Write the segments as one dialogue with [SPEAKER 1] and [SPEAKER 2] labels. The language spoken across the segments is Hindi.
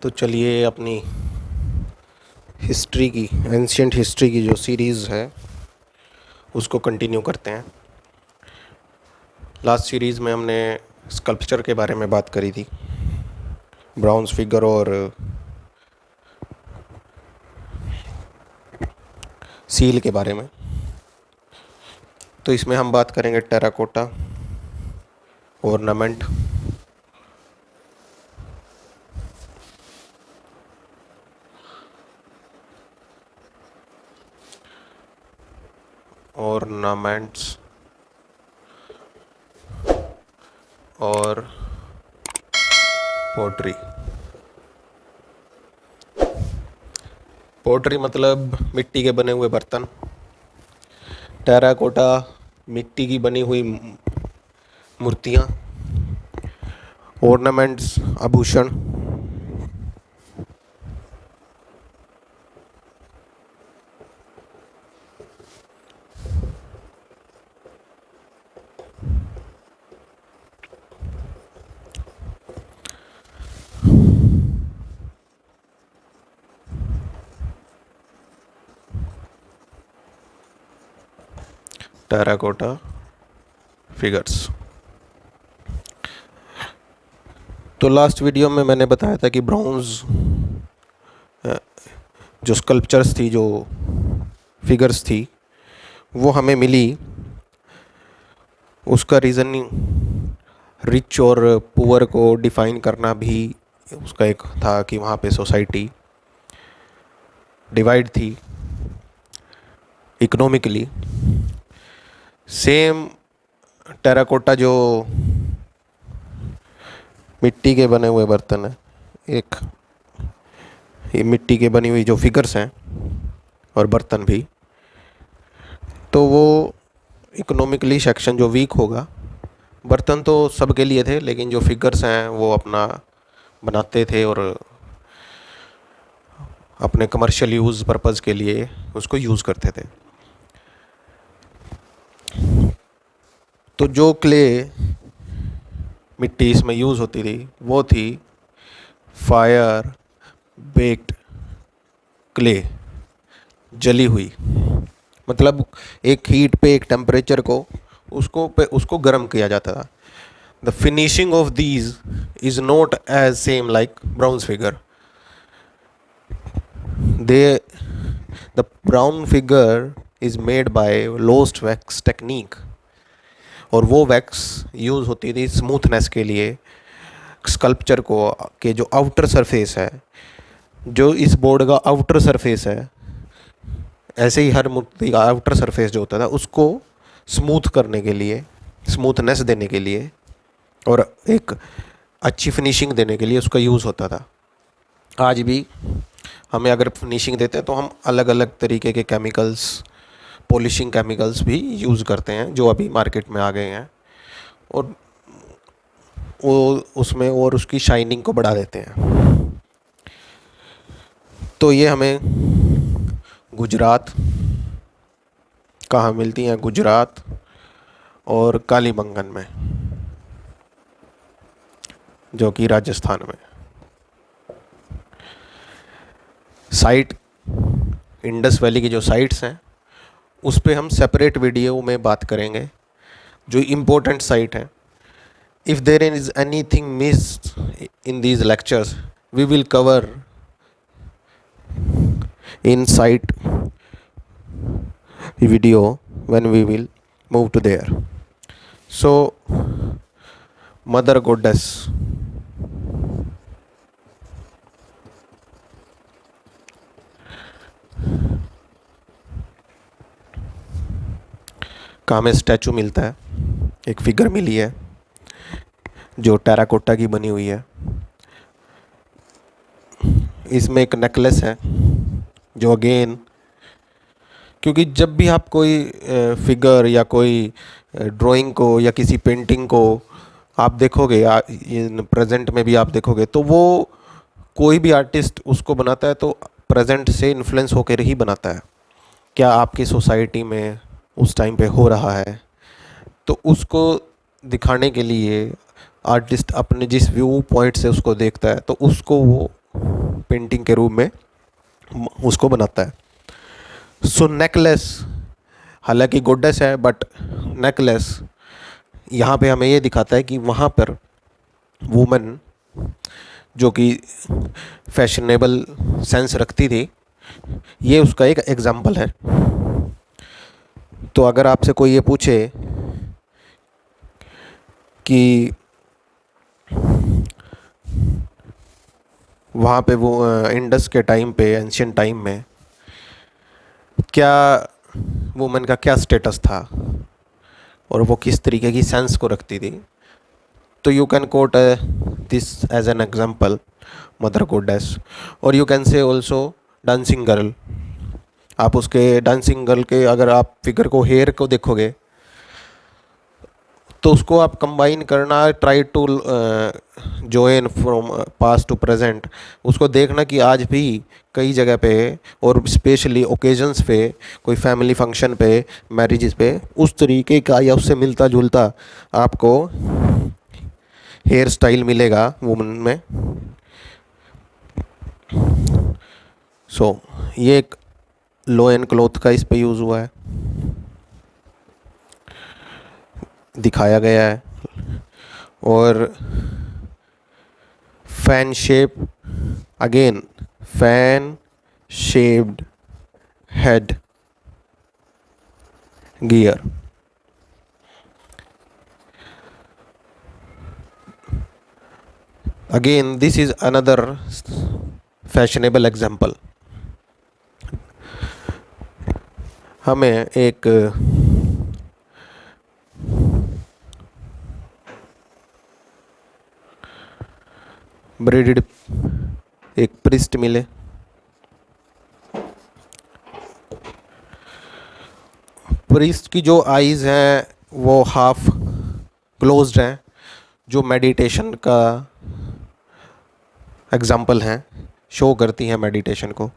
[SPEAKER 1] तो चलिए अपनी हिस्ट्री की एंशियंट हिस्ट्री की जो सीरीज़ है उसको कंटिन्यू करते हैं। लास्ट सीरीज़ में हमने स्कल्पचर के बारे में बात करी थी, ब्राउन्स फिगर और सील के बारे में। तो इसमें हम बात करेंगे टेराकोटा, ऑर्नामेंट, ऑर्नामेंट्स और पोट्री। पोट्री मतलब मिट्टी के बने हुए बर्तन, टेराकोटा मिट्टी की बनी हुई मूर्तियाँ, ऑर्नामेंट्स आभूषण, टेराकोटा फिगर्स। तो लास्ट वीडियो में मैंने बताया था कि ब्राउन्स जो स्कल्पचर्स थी, जो फिगर्स थी, वो हमें मिली। उसका रीज़निंग रिच और पुअर को डिफ़ाइन करना भी उसका एक था कि वहाँ पे सोसाइटी डिवाइड थी इकोनॉमिकली। सेम टेराकोटा जो मिट्टी के बने हुए बर्तन है, एक ये मिट्टी के बनी हुई जो फिगर्स हैं और बर्तन भी, तो वो इकोनॉमिकली सेक्शन जो वीक होगा, बर्तन तो सबके लिए थे लेकिन जो फिगर्स हैं वो अपना बनाते थे और अपने कमर्शियल यूज़ पर्पज़ के लिए उसको यूज़ करते थे। तो जो क्ले मिट्टी इसमें यूज़ होती थी वो थी फायर बेक्ड क्ले, जली हुई। मतलब एक हीट पे, एक टेम्परेचर को उसको गर्म किया जाता था। The finishing of these is not as same like bronze figure. They the bronze figure is made by lost wax technique, और वो वैक्स यूज़ होती थी स्मूथनेस के लिए स्कल्पचर को के जो आउटर सरफेस है, जो इस बोर्ड का आउटर सरफेस है, ऐसे ही हर मूर्ति का आउटर सरफेस जो होता था उसको स्मूथ करने के लिए, स्मूथनेस देने के लिए और एक अच्छी फिनिशिंग देने के लिए उसका यूज़ होता था। आज भी हमें अगर फिनिशिंग देते हैं तो हम अलग अलग तरीके के केमिकल्स, पॉलिशिंग केमिकल्स भी यूज़ करते हैं जो अभी मार्केट में आ गए हैं, और वो उसमें और उसकी शाइनिंग को बढ़ा देते हैं। तो ये हमें गुजरात कहाँ मिलती हैं, गुजरात और कालीबंगन में, जो कि राजस्थान में। साइट, इंडस वैली की जो साइट्स हैं उस पे हम सेपरेट वीडियो में बात करेंगे, जो इम्पोर्टेंट साइट हैं। If there is anything missed in these lectures we will cover in site video when we will move to there. So mother goddess, का हमें स्टैचू मिलता है, एक फिगर मिली है जो टेराकोटा की बनी हुई है। इसमें एक नेकलेस है जो अगेन, क्योंकि जब भी आप कोई फिगर या कोई ड्राइंग को या किसी पेंटिंग को आप देखोगे, प्रेजेंट में भी आप देखोगे, तो वो कोई भी आर्टिस्ट उसको बनाता है तो प्रेजेंट से इन्फ्लुएंस होकर ही बनाता है। क्या आपकी सोसाइटी में उस टाइम पे हो रहा है, तो उसको दिखाने के लिए आर्टिस्ट अपने जिस व्यू पॉइंट से उसको देखता है तो उसको वो पेंटिंग के रूप में उसको बनाता है। सो नेकलेस, हालांकि गोडेस है बट नेकलेस यहाँ पे हमें ये दिखाता है कि वहाँ पर वुमन जो कि फैशनेबल सेंस रखती थी, ये उसका एक एग्जाम्पल है। तो अगर आपसे कोई ये पूछे कि वहाँ पे वो इंडस के टाइम पे, एंशियंट टाइम में क्या वुमन का क्या स्टेटस था और वो किस तरीके की सेंस को रखती थी, तो you can quote this as an example mother goddess. और you can say also dancing girl. आप उसके डांसिंग गर्ल के अगर आप फिगर को, हेयर को देखोगे तो उसको आप कंबाइन करना, try to join from past to present, उसको देखना कि आज भी कई जगह पे और स्पेशली ओकेजन्स पे, कोई फैमिली फंक्शन पे, मैरिजेस पे, उस तरीके का या उससे मिलता जुलता आपको हेयर स्टाइल मिलेगा वुमन में। ये एक लो एंड क्लॉथ का इस पे यूज़ हुआ है, दिखाया गया है। और fan shape, again fan shaped head gear. Again this is another fashionable example. हमें एक ब्रेडेड एक प्रिस्ट मिले, प्रिस्ट की जो आईज़ हैं वो हाफ क्लोज्ड हैं, जो मेडिटेशन का एग्जाम्पल हैं, शो करती हैं मेडिटेशन को।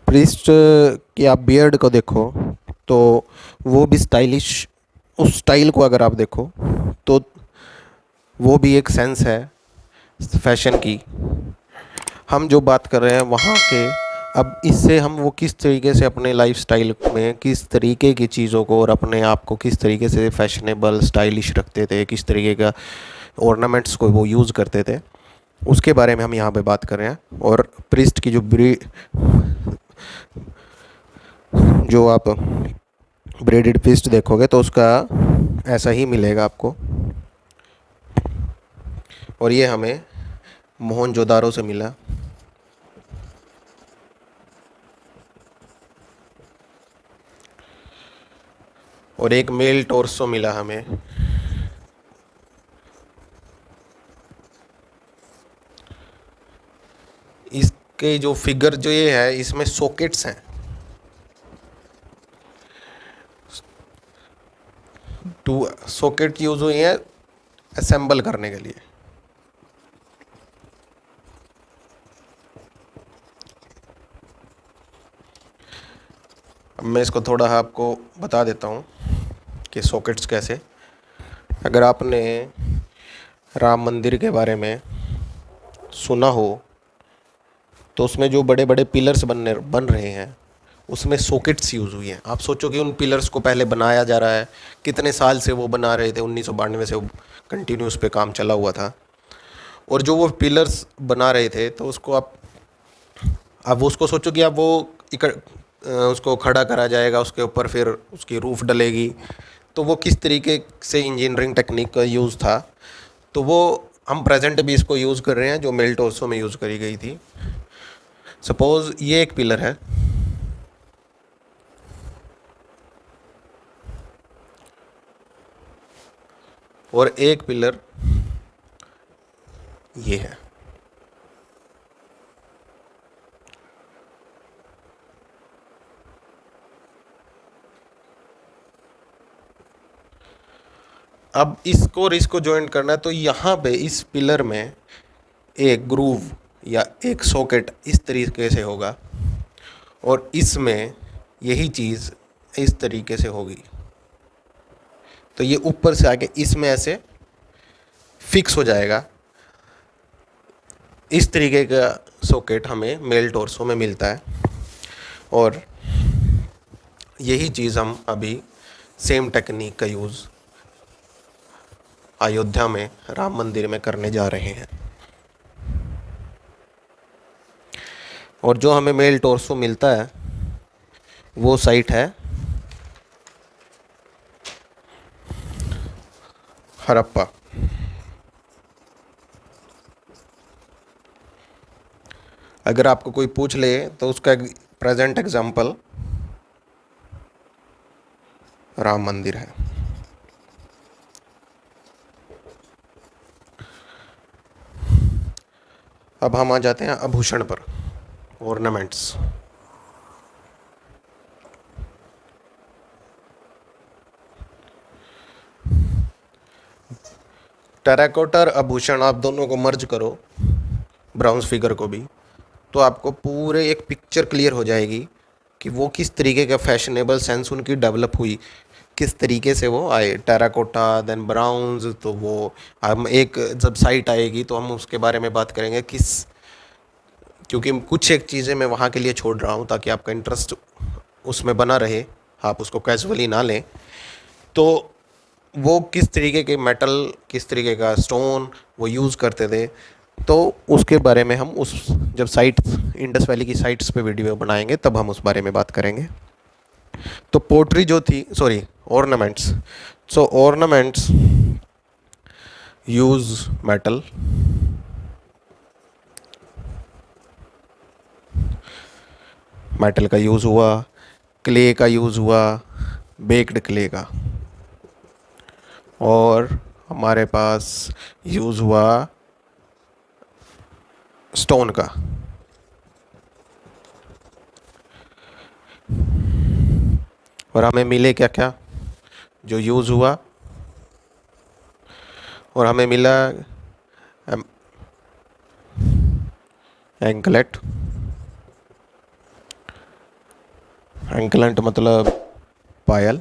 [SPEAKER 1] प्रिस्ट की आप बियर्ड को देखो तो वो भी स्टाइलिश, उस स्टाइल को अगर आप देखो तो वो भी एक सेंस है फैशन की। हम जो बात कर रहे हैं वहाँ के, अब इससे हम वो किस तरीके से अपने लाइफस्टाइल में किस तरीके की चीज़ों को और अपने आप को किस तरीके से फैशनेबल स्टाइलिश रखते थे, किस तरीके का ऑर्नामेंट्स को वो यूज़ करते थे, उसके बारे में हम यहाँ पे बात कर रहे हैं। और प्रिस्ट की जो आप ब्रेडेड फिस्ट देखोगे तो उसका ऐसा ही मिलेगा आपको। और ये हमें मोहनजोदारो से मिला। और एक मेल टोर्सो मिला हमें। इसके जो फिगर जो ये है, इसमें सॉकेट्स हैं, टू सॉकेट यूज़ हुई हैं असेंबल करने के लिए। अब मैं इसको थोड़ा आपको बता देता हूँ कि सॉकेट्स कैसे। अगर आपने राम मंदिर के बारे में सुना हो तो उसमें जो बड़े बड़े पिलर्स बन रहे हैं उसमें सॉकेट्स यूज़ हुई हैं। आप सोचो कि उन पिलर्स को पहले बनाया जा रहा है, कितने साल से वो बना रहे थे, 1992 से कंटिन्यूस पे काम चला हुआ था। और जो वो पिलर्स बना रहे थे तो उसको आप उसको सोचो कि आप वो उसको खड़ा करा जाएगा, उसके ऊपर फिर उसकी रूफ डलेगी, तो वो किस तरीके से इंजीनियरिंग टेक्निक का यूज़ था। तो वो हम प्रेजेंट भी इसको यूज़ कर रहे हैं जो मेल टोर्सो में यूज़ करी गई थी। सपोज़ ये एक पिलर है, और एक पिलर ये है। अब इसको और इसको जॉइंट करना है, तो यहाँ पे इस पिलर में एक ग्रूव या एक सॉकेट इस तरीके से होगा और इसमें यही चीज़ इस तरीके से होगी। तो ये ऊपर से आके इसमें ऐसे फिक्स हो जाएगा। इस तरीके का सॉकेट हमें मेल टॉर्सो में मिलता है और यही चीज़ हम अभी सेम टेक्निक का यूज़ अयोध्या में राम मंदिर में करने जा रहे हैं। और जो हमें मेल टॉर्सो मिलता है वो साइट है हड़प्पा। अगर आपको कोई पूछ ले तो उसका प्रेजेंट एग्जाम्पल राम मंदिर है। अब हम आ जाते हैं आभूषण पर, ऑर्नामेंट्स। टेराकोटा और आभूषण आप दोनों को मर्ज करो, ब्राउन्स फिगर को भी, तो आपको पूरे एक पिक्चर क्लियर हो जाएगी कि वो किस तरीके का फैशनेबल सेंस उनकी डेवलप हुई, किस तरीके से वो आए। टेराकोटा देन ब्राउन्स, तो वो हम एक जब साइट आएगी तो हम उसके बारे में बात करेंगे क्योंकि कुछ एक चीज़ें मैं वहाँ के लिए छोड़ रहा हूँ ताकि आपका इंटरेस्ट उसमें बना रहे, आप उसको कैजुअली ना लें। तो वो किस तरीके के मेटल, किस तरीके का स्टोन वो यूज़ करते थे, तो उसके बारे में हम जब साइट इंडस वैली की साइट्स पे वीडियो बनाएंगे तब हम उस बारे में बात करेंगे। तो पोट्री जो थी, सॉरी ऑर्नामेंट्स, सो ऑर्नामेंट्स यूज़ मेटल, मेटल का यूज़ हुआ, क्ले का यूज़ हुआ, बेक्ड क्ले का, और हमारे पास यूज़ हुआ स्टोन का। और हमें मिले क्या क्या जो यूज़ हुआ, और हमें मिला एंकलेट। एंकलेट मतलब पायल,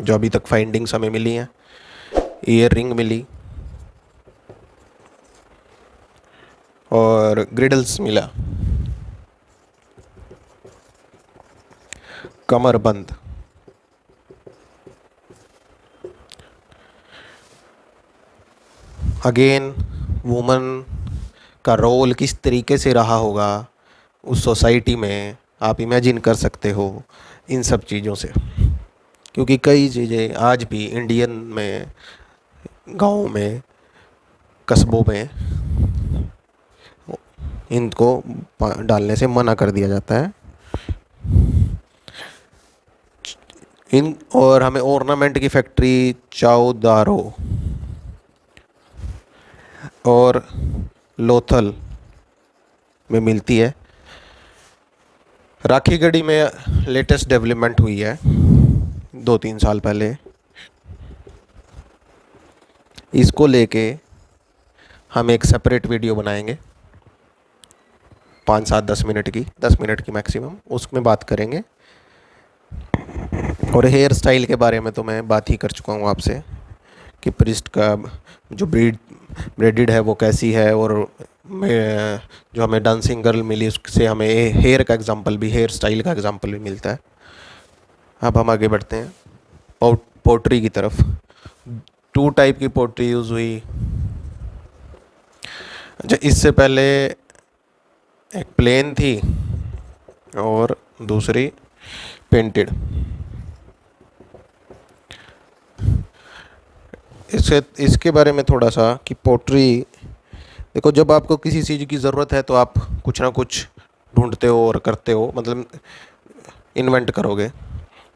[SPEAKER 1] जो अभी तक फाइंडिंग्स हमें मिली हैं। ईयर रिंग मिली और ग्रिडल्स मिला, कमरबंद। अगेन वुमन का रोल किस तरीके से रहा होगा उस सोसाइटी में, आप इमेजिन कर सकते हो इन सब चीज़ों से। क्योंकि कई चीज़ें आज भी इंडियन में, गाँव में, कस्बों में इनको डालने से मना कर दिया जाता है। और हमें ऑर्नामेंट की फैक्ट्री चाउदारो और लोथल में मिलती है। राखीगढ़ी में लेटेस्ट डेवलपमेंट हुई है 2-3 साल पहले। इसको लेके हम एक सेपरेट वीडियो बनाएंगे 5-7-10 मिनट की, 10 मिनट की मैक्सिमम, उसमें बात करेंगे। और हेयर स्टाइल के बारे में तो मैं बात ही कर चुका हूँ आपसे कि प्रिस्ट का जो ब्रेडिड है वो कैसी है, और जो हमें डांसिंग गर्ल मिली उससे हमें हेयर का एग्जांपल भी, हेयर स्टाइल का एग्जांपल भी मिलता है। अब हम आगे बढ़ते हैं पोट्री की तरफ। 2 टाइप की पोट्री यूज़ हुई। अच्छा, इससे पहले एक प्लेन थी और दूसरी पेंटेड। इसके बारे में थोड़ा सा कि पोट्री, देखो जब आपको किसी चीज़ की ज़रूरत है तो आप कुछ ना कुछ ढूंढते हो और करते हो, मतलब इन्वेंट करोगे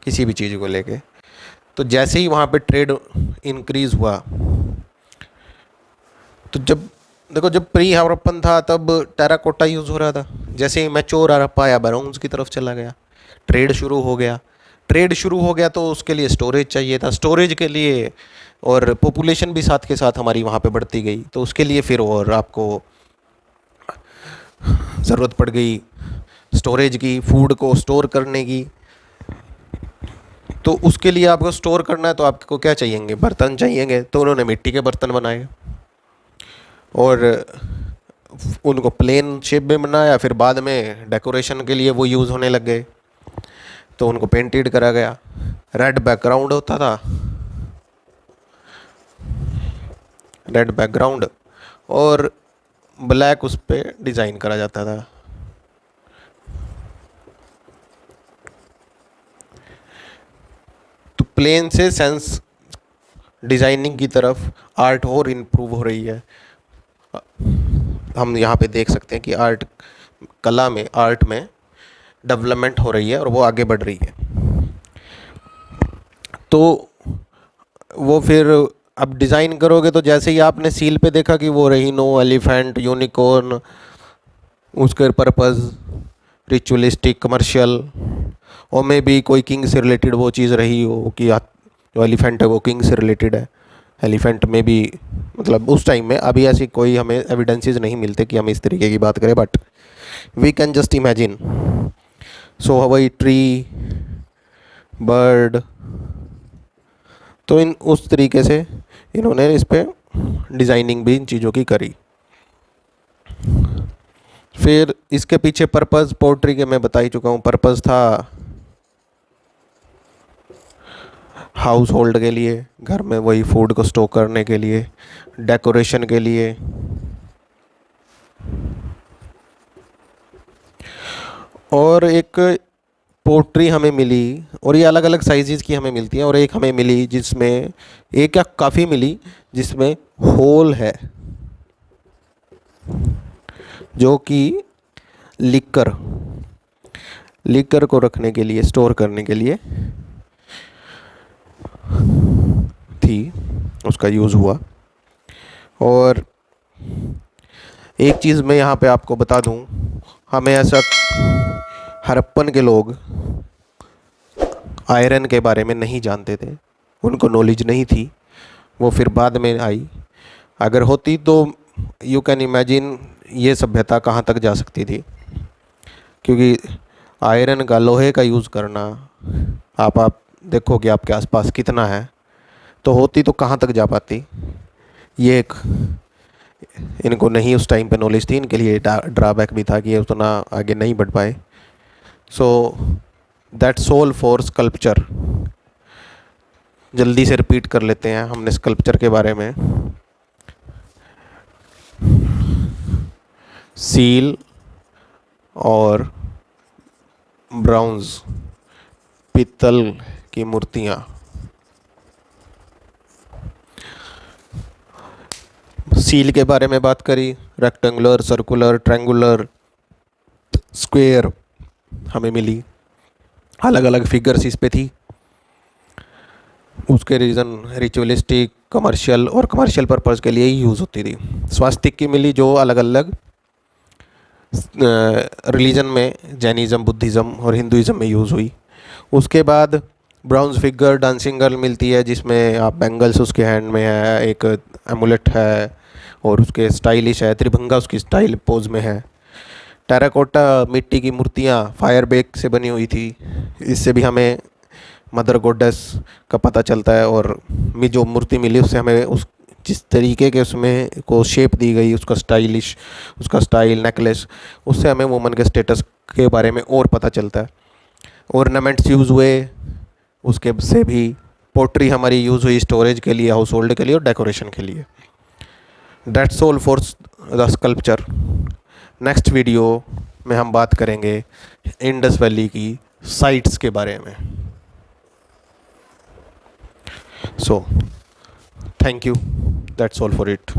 [SPEAKER 1] किसी भी चीज़ को लेके। तो जैसे ही वहाँ पे ट्रेड इंक्रीज़ हुआ, तो जब प्री हड़प्पन था तब टेराकोटा यूज़ हो रहा था। जैसे ही मैच्योर हड़प्पा या ब्राउन्स की तरफ चला गया, ट्रेड शुरू हो गया। ट्रेड शुरू हो गया तो उसके लिए स्टोरेज चाहिए था, स्टोरेज के लिए और पॉपुलेशन भी साथ के साथ हमारी वहाँ पे बढ़ती गई, तो उसके लिए फिर और आपको ज़रूरत पड़ गई स्टोरेज की, फूड को स्टोर करने की। तो उसके लिए आपको स्टोर करना है तो आपको क्या चाहिएंगे, बर्तन चाहिएंगे, तो उन्होंने मिट्टी के बर्तन बनाए और उनको प्लेन शेप में बनाया, फिर बाद में डेकोरेशन के लिए वो यूज़ होने लग गए, तो उनको पेंटेड करा गया। रेड बैकग्राउंड होता था, रेड बैकग्राउंड और ब्लैक उस पर डिज़ाइन करा जाता था। तो प्लेन से सेंस डिज़ाइनिंग की तरफ आर्ट और इम्प्रूव हो रही है। हम यहाँ पे देख सकते हैं कि आर्ट में डेवलपमेंट हो रही है और वो आगे बढ़ रही है। तो वो फिर अब डिज़ाइन करोगे तो जैसे ही आपने सील पे देखा कि वो रहीनो, एलिफेंट, यूनिकॉर्न, उसके पर्पज़ रिचुअलिस्टिक, कमर्शियल, और मे भी कोई किंग से रिलेटेड वो चीज़ रही हो कि जो एलिफेंट है वो किंग से रिलेटेड है। एलिफेंट में भी मतलब उस टाइम में, अभी ऐसी कोई हमें एविडेंसेस नहीं मिलते कि हम इस तरीके की बात करें, but we can just imagine. So हवाई ट्री, बर्ड, तो इन उस तरीके से इन्होंने इस पे डिज़ाइनिंग भी इन चीज़ों की करी। फिर इसके पीछे पर्पज़ पोट्री के मैं बता ही चुका हूँ। पर्पज़ था हाउस होल्ड के लिए, घर में वही फूड को स्टोर करने के लिए, डेकोरेशन के लिए, और एक पोट्री हमें मिली, और ये अलग अलग साइज़ की हमें मिलती हैं, और एक हमें मिली जिसमें, एक या काफ़ी मिली जिसमें होल है, जो कि लिकर को रखने के लिए, स्टोर करने के लिए थी, उसका यूज़ हुआ। और एक चीज़ मैं यहाँ पे आपको बता दूँ, हमें ऐसा, हड़प्पन के लोग आयरन के बारे में नहीं जानते थे, उनको नॉलेज नहीं थी, वो फिर बाद में आई। अगर होती तो यू कैन इमेजिन ये सभ्यता कहाँ तक जा सकती थी, क्योंकि आयरन का, लोहे का यूज़ करना, आप देखो कि आपके आसपास कितना है, तो होती तो कहाँ तक जा पाती। ये एक इनको नहीं उस टाइम पे नॉलेज थी, इनके लिए ड्राबैक भी था कि ये उतना आगे नहीं बढ़ पाए। So that's all for sculpture, जल्दी से रिपीट कर लेते हैं हमने स्कल्पचर के बारे में। सील और ब्राउन्स, पीतल की मूर्तियाँ, सील के बारे में बात करी, रेक्टेंगुलर, सर्कुलर, ट्रायंगुलर, स्क्वायर हमें मिली, अलग अलग फिगर्स इस पे थी। उसके रीज़न रिचुअलिस्टिक, कमर्शियल, और कमर्शियल पर्पज़ के लिए ही यूज़ होती थी। स्वास्तिक की मिली जो अलग अलग रिलीजन में, जैनिज़्म, बुद्धिज़्म और हिंदुइज़्म में यूज़ हुई। उसके बाद ब्राउन्स फिगर, डांसिंग गर्ल मिलती है जिसमें आप बैंगल्स उसके हैंड में है, एक एमुलेट है और उसके स्टाइलिश है, त्रिभंगा उसकी स्टाइल पोज में है। टेराकोटा मिट्टी की मूर्तियाँ फायर बेक से बनी हुई थी, इससे भी हमें मदर गॉडेस का पता चलता है। और जो मूर्ति मिली उससे हमें उस जिस तरीके के उसमें को शेप दी गई, उसका स्टाइल, नेकलेस, उससे हमें वुमन के स्टेटस के बारे में और पता चलता है। ऑर्नामेंट्स यूज़ हुए, उसके से भी पोट्री हमारी यूज़ हुई स्टोरेज के लिए, हाउस होल्ड के लिए और डेकोरेशन के लिए। That's all for the sculpture. Next video में हम बात करेंगे इंडस वैली की साइट्स के बारे में। So thank you, that's all for it.